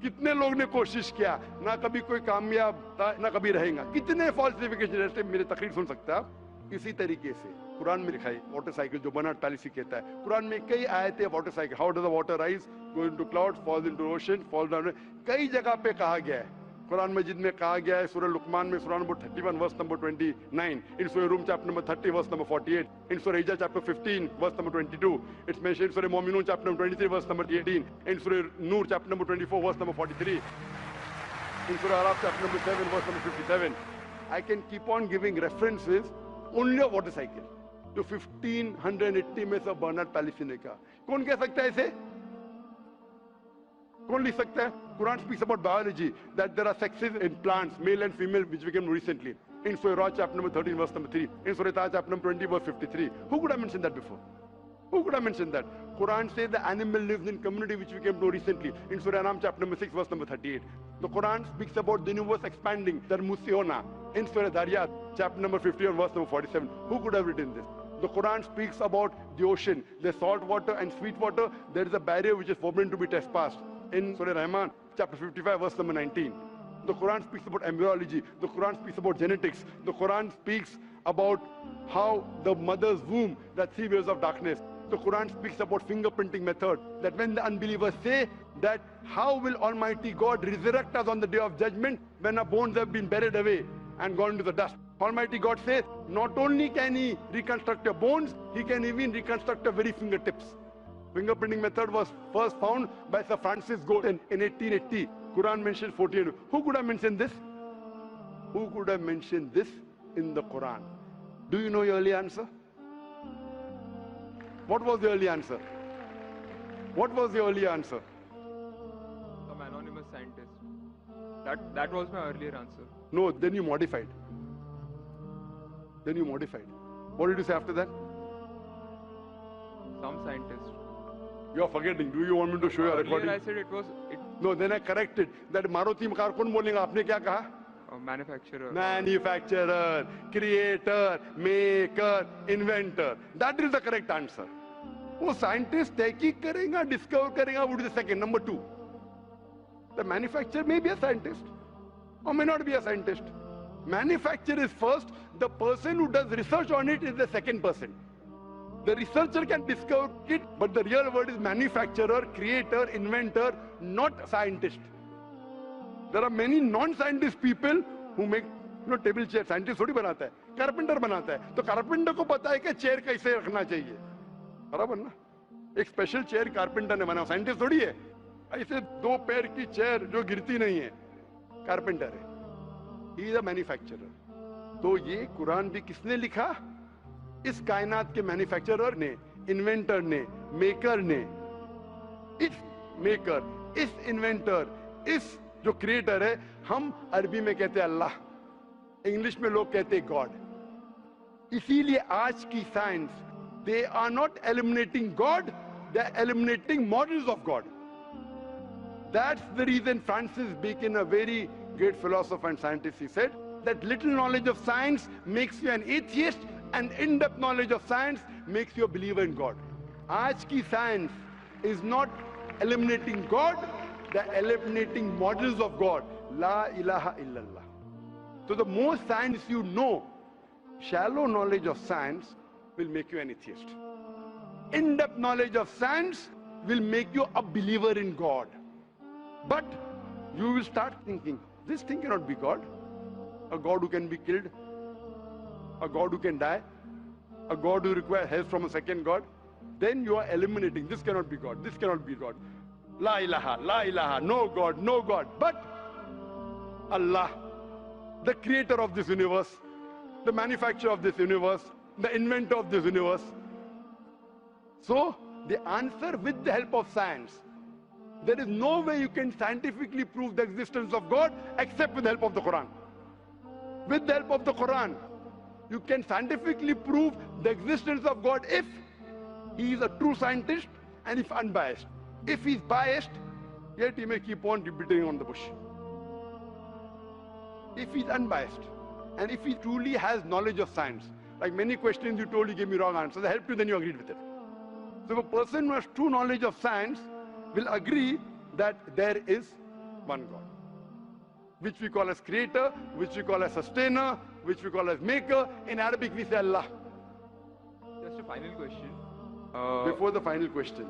कितने लोग ने कोशिश किया, ना कभी कोई कामयाब था ना कभी रहेगा। कितने फॉल्सिफिकेशन जैसे मेरे तकरीर सुन सकते हैं आप। इसी तरीके से कुरान में लिखा है वाटर साइकिल, जो बर्नार्ड पॉलिसी कहता है। कुरान में कई आयतें water cycle, how does the water rise, go into clouds, falls into ocean, fall down, कई जगह पे कहा गया है। कुरान मजीद में कहा गया है सूरह लुकमान में सूरह नंबर 31 वर्स नंबर 29, इन सूरह रूम chapter number 30 verse number 48, in सूरह हिजर chapter 15 verse number 22, it's mentioned सूरह मोमिनून chapter number 23 verse number 18, in सूरह नूर chapter number 24 verse number 43, in सूरह अराफ chapter number 7 verse number 57. I can keep on giving references only of water cycle. जो 1580 में से बर्नार्ड पॉलिसी ने कहा। कौन कह सकता है इसे? कौन लिख सकता है? Quran speaks about biology, that there are sexes in plants, male and female, which we came recently. In Surah Ra chapter number 13 verse number 3. In Surah Taha chapter number 20 verse 53. Who could have mentioned that before? Who could have mentioned that? Quran says the animal lives in community, which we came to recently in Surah Ram chapter number 6 verse number 38. The Quran speaks about the universe expanding, Darmusiona, in Surah Dariyat chapter number 51 verse number 47. Who could have written this? The Quran speaks about the ocean, the salt water and sweet water. There is a barrier which is forbidden to be trespassed in Surah Rahman chapter 55 verse number 19. The Quran speaks about embryology. The Quran speaks about genetics. The Quran speaks about how the mother's womb, that 3 years of darkness. The Quran speaks about fingerprinting method, that when the unbelievers say that how will Almighty God resurrect us on the day of judgment when our bones have been buried away and gone to the dust. Almighty God says not only can He reconstruct your bones, He can even reconstruct your very fingertips. Fingerprinting method was first found by Sir Francis Galton in 1880. Quran mentions 48. Who could have mentioned this? Who could have mentioned this in the Quran? Do you know your early answer? What was the early answer? What was the early answer? Some anonymous scientist. That was my earlier answer. No, then you modified. Then you modified. What did you say after that? Some scientist. You are forgetting. Do you want me to show you a recording? Earlier I said it was No, then I corrected. That Maruti car कौन बोलेगा? आपने क्या कहा? a manufacturer. Manufacturer, creator, maker, inventor. That is the correct answer. वो scientist तहकीक करेगा, discover करेगा, would be the second. Number 2. The manufacturer may be a scientist or may not be a scientist. Manufacturer is first. The person who does research on it is the second person. The researcher can discover it, but the real word is manufacturer, creator, inventor, not scientist. There are many non-scientist people who make table chair. Scientist थोड़ी बनाता है, carpenter बनाता है. तो carpenter को पता है कि chair कैसे रखना चाहिए. बराबर ना? एक special chair carpenter ने बनाया. Scientist थोड़ी है. ऐसे 2 पैर की chair जो गिरती नहीं है, carpenter है. He is a manufacturer. तो ये कुरान भी किसने लिखा? इस कायनात के मैन्युफैक्चरर ने, इन्वेंटर ने, मेकर ने. इस मेकर, इस इन्वेंटर, इस जो क्रिएटर है, हम अरबी में कहते हैं अल्लाह, इंग्लिश में लोग कहते हैं गॉड. इसीलिए आज की science, they are not eliminating God, they are eliminating models of God. That's the reason Francis Bacon, a very great philosopher and scientist, he said that little knowledge of science makes you an atheist and in-depth knowledge of science makes you a believer in God. Aaj ki science is not eliminating God, they're eliminating models of God. La ilaha illallah. So the more science you know, shallow knowledge of science will make you an atheist. In-depth knowledge of science will make you a believer in God. But you will start thinking, this thing cannot be God. A God who can be killed, a God who can die, a God who requires help from a second God. Then you are eliminating, this cannot be God, this cannot be God. La ilaha, no God, no God. But Allah, the creator of this universe, the manufacturer of this universe, the inventor of this universe. So the answer with the help of science. There is no way you can scientifically prove the existence of God except with the help of the Quran. With the help of the Quran, you can scientifically prove the existence of God if he is a true scientist and if unbiased. If he is biased, yet he may keep on beating on the bush. If he is unbiased and if he truly has knowledge of science, like many questions you told, you gave me wrong answers, I helped you, then you agreed with it. So if a person who has true knowledge of science will agree that there is one God, which we call as creator, which we call as sustainer, which we call as maker. In Arabic we say Allah. Just a final question. Before the final question,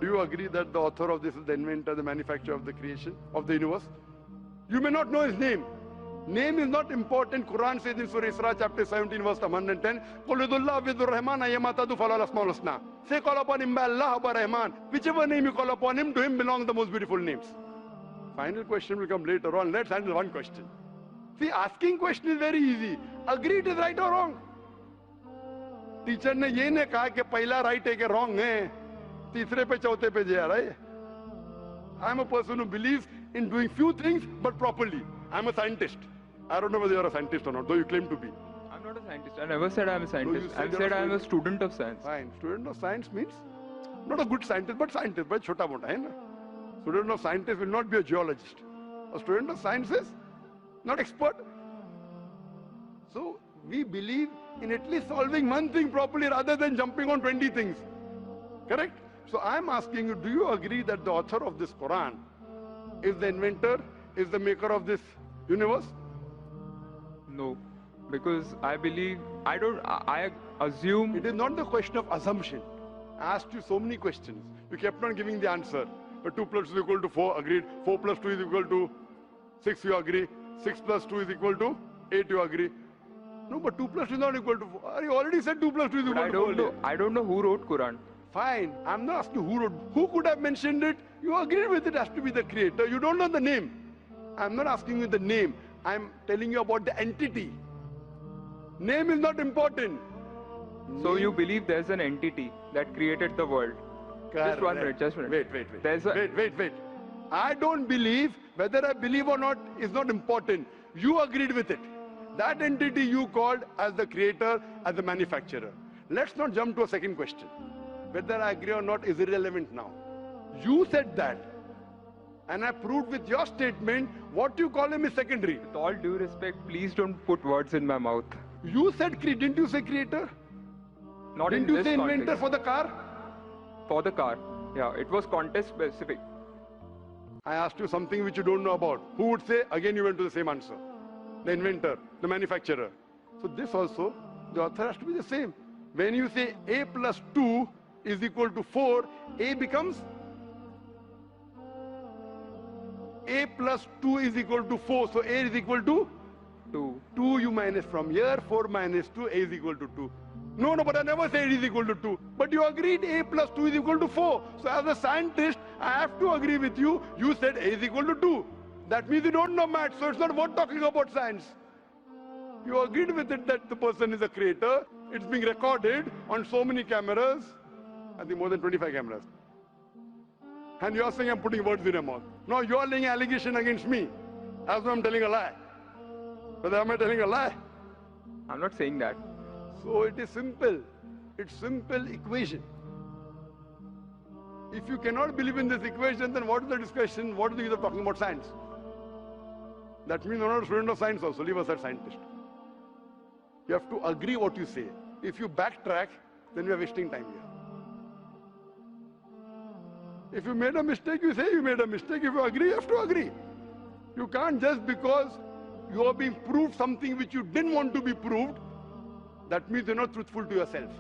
do you agree that the author of this is the inventor, the manufacturer of the creation, of the universe? You may not know his name. Name is not important. Quran says in Surah Isra chapter 17 verse 110, قُلْ ادُ اللَّهُ وِذُ الرَّحْمَنَ أَيَّمَا تَدُ فَلَا الْأَسْمَاءُ الْحُسْنَى. Say call upon him by Allah or by Rahman. Whichever name you call upon him, to him belong the most beautiful names. Final question will come later on. Let's handle one question. See, asking question is very easy. Agree it is right or wrong. Teacher ने ये नहीं कहा कि पहला right है कि wrong है, तीसरे पे चौथे पे जा रहा है. I am a person who believes in doing few things but properly. I am a scientist. I don't know whether you are a scientist or not, though you claim to be. I'm not a scientist. I never said I'm a scientist. said I you're said a I'm a student. student of science. Fine. Student of science means not a good scientist, but scientist. But chota mota, hai na? Student of scientist will not be a geologist. A student of science is not expert. So we believe in at least solving one thing properly rather than jumping on 20 things. Correct? So I'm asking you, do you agree that the author of this Quran is the inventor, is the maker of this universe? No, because I believe, I assume. It is not the question of assumption. I asked you so many questions. You kept on giving the answer. But 2 plus 2 is equal to 4, agreed. 4 plus 2 is equal to 6, you agree. 6 plus 2 is equal to 8, you agree. No, but 2 plus 2 is not equal to 4. You already said 2 plus 2 is But equal to 4. I don't know who wrote Quran. Fine. I'm not asking who wrote. Who could have mentioned it? You agreed with it has to be the creator. You don't know the name. I'm not asking you the name. I'm telling you about the entity. Name is not important. So you believe there's an entity that created the world? Just 1 minute, just 1 minute. Wait. Wait. I don't believe. Whether I believe or not is not important. You agreed with it. That entity you called as the creator, as the manufacturer. Let's not jump to a second question. Whether I agree or not is irrelevant now. You said that. And I proved with your statement what you call him is secondary. With all due respect, please don't put words in my mouth. You said, didn't you say creator? Not Didn't in you this say inventor context. for the car? For the car. Yeah, it was context specific. I asked you something which you don't know about. Who would say? Again, you went to the same answer. The inventor, the manufacturer. So this also, the author has to be the same. When you say A plus 2 is equal to 4, A becomes A plus 2 is equal to 4. So A is equal to 2. 2 you minus from here, 4 minus 2, A is equal to 2. No, but I never said it is equal to 2. But you agreed A plus 2 is equal to 4. So as a scientist, I have to agree with you. You said A is equal to 2. That means you don't know math, so it's not worth talking about science. You agreed with it that the person is a creator. It's being recorded on so many cameras. I think more than 25 cameras. And you are saying I'm putting words in your mouth. No, you are laying an allegation against me. As though I'm telling a lie. Whether am I telling a lie? I'm not saying that. So it is simple. It's simple equation. If you cannot believe in this equation, then what is the discussion? What is the use of talking about science? That means you're not a student of science also. Leave aside scientist. You have to agree what you say. If you backtrack, then you are wasting time here. If you made a mistake, you say you made a mistake. If you agree, you have to agree. You can't just because you are being proved something which you didn't want to be proved, that means you're not truthful to yourself.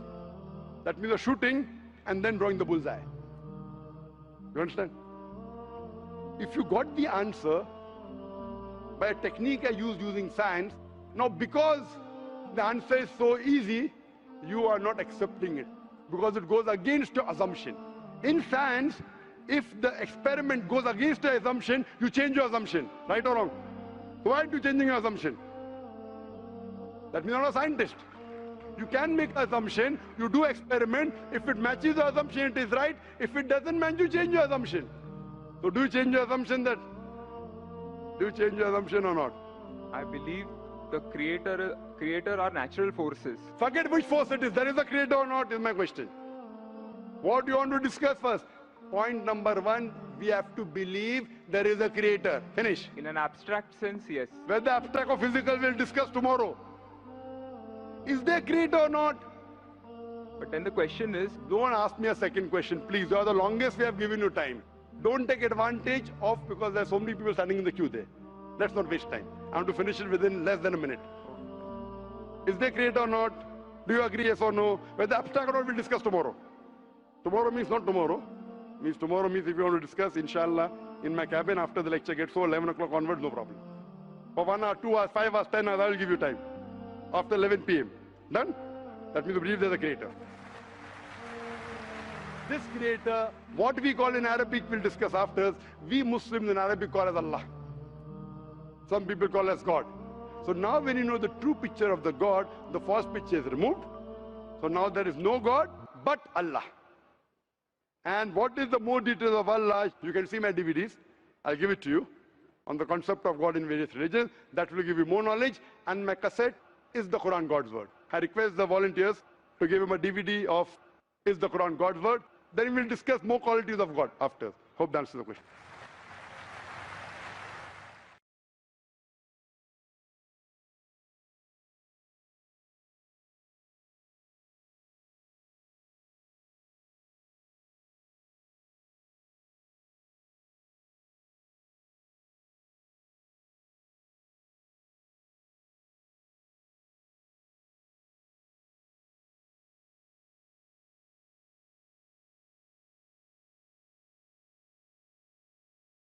That means you're shooting and then drawing the bullseye. You understand? If you got the answer by a technique I used using science, now because the answer is so easy, you are not accepting it because it goes against your assumption. In science, if the experiment goes against your assumption, you change your assumption, right or wrong? Why are you changing your assumption? That means you're not a scientist. You can make an assumption, you do experiment, if it matches the assumption, it is right. If it doesn't match, you change your assumption. So do you change your assumption then? Do you change your assumption or not? I believe the creator are natural forces. Forget which force it is. There is a creator or not is my question. What do you want to discuss first? Point number 1, we have to believe there is a creator. Finish. In an abstract sense, yes. Whether abstract or physical, we'll discuss tomorrow. Is there a creator or not? But then the question is, Don't ask me a second question, please. You are the longest we have given you time. Don't take advantage of because there are so many people standing in the queue there. Let's not waste time. I want to finish it within less than a minute. Is there a creator or not? Do you agree, yes or no? Whether abstract or not, we'll discuss tomorrow. Tomorrow means not tomorrow. Tomorrow means if you want to discuss, inshallah, in my cabin after the lecture gets so 11 o'clock onwards, no problem. For 1 hour, 2 hours, 5 hours, 10 hours, I will give you time. After 11 p.m. Done? That means you believe there's a creator. This creator, what we call in Arabic, we'll discuss after. We Muslims in Arabic call as Allah. Some people call as God. So now when you know the true picture of the God, the false picture is removed. So now there is no God but Allah. And what is the more details of Allah? You can see my DVDs. I'll give it to you on the concept of God in various religions. That will give you more knowledge. And my cassette Is the Quran God's word? I request the volunteers to give him a DVD of Is the Quran God's word? Then we'll discuss more qualities of God after. Hope that answers the question.